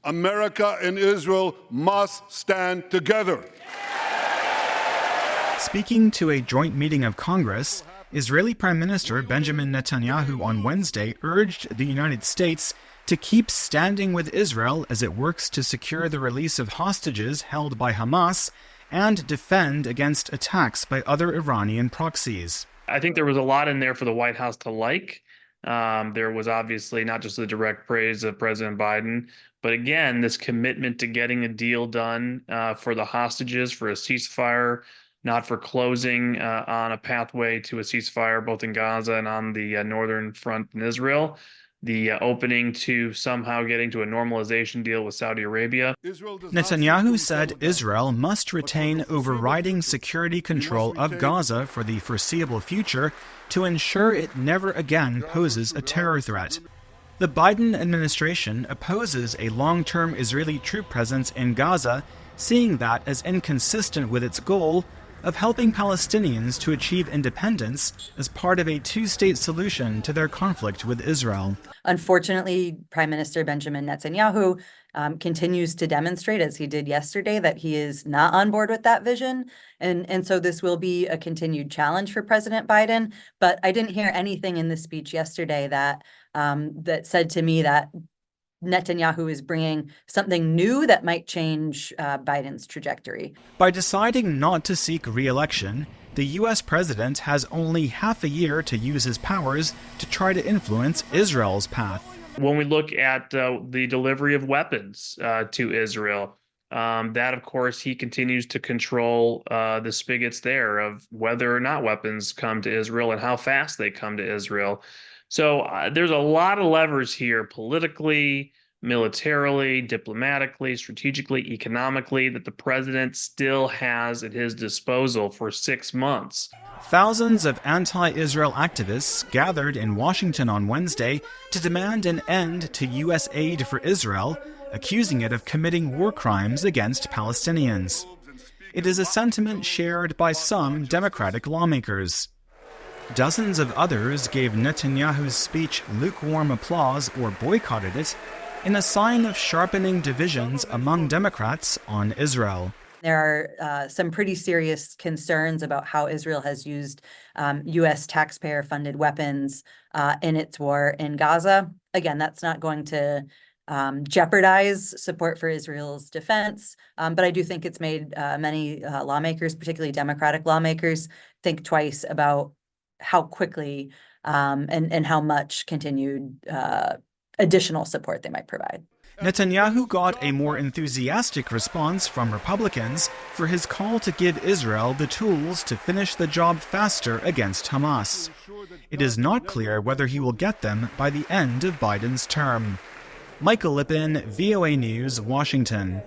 America and Israel must stand together. Speaking to a joint meeting of Congress, Israeli Prime Minister Benjamin Netanyahu on Wednesday urged the United States to keep standing with Israel as it works to secure the release of hostages held by Hamas and defend against attacks by other Iranian proxies. I think there was a lot in there for the White House to like. There was obviously not just the direct praise of President Biden, but again, this commitment to getting a deal done for the hostages, for a ceasefire, not for closing on a pathway to a ceasefire, both in Gaza and on the northern front in Israel. The opening to somehow getting to a normalization deal with Saudi Arabia. Netanyahu said Israel must retain overriding security control of Gaza for the foreseeable future to ensure it never again poses a terror threat. The Biden administration opposes a long-term Israeli troop presence in Gaza, seeing that as inconsistent with its goal of helping Palestinians to achieve independence as part of a two-state solution to their conflict with Israel. Unfortunately, Prime Minister Benjamin Netanyahu continues to demonstrate, as he did yesterday, that he is not on board with that vision. And so this will be a continued challenge for President Biden. But I didn't hear anything in the speech yesterday that that said to me that Netanyahu is bringing something new that might change Biden's trajectory. By deciding not to seek re-election, the U.S. president has only half a year to use his powers to try to influence Israel's path. When we look at the delivery of weapons to Israel, that, of course, he continues to control the spigots there of whether or not weapons come to Israel and how fast they come to Israel. So there's a lot of levers here politically, militarily, diplomatically, strategically, economically that the president still has at his disposal for 6 months. Thousands of anti-Israel activists gathered in Washington on Wednesday to demand an end to U.S. aid for Israel, accusing it of committing war crimes against Palestinians. It is a sentiment shared by some Democratic lawmakers. Dozens of others gave Netanyahu's speech lukewarm applause or boycotted it in a sign of sharpening divisions among Democrats on Israel. There are some pretty serious concerns about how Israel has used U.S. taxpayer-funded weapons in its war in Gaza. Again, that's not going to jeopardize support for Israel's defense, but I do think it's made many lawmakers, particularly Democratic lawmakers, think twice about how quickly and how much continued additional support they might provide. Netanyahu got a more enthusiastic response from Republicans for his call to give Israel the tools to finish the job faster against Hamas. It is not clear whether he will get them by the end of Biden's term. Michael Lippin, VOA News, Washington.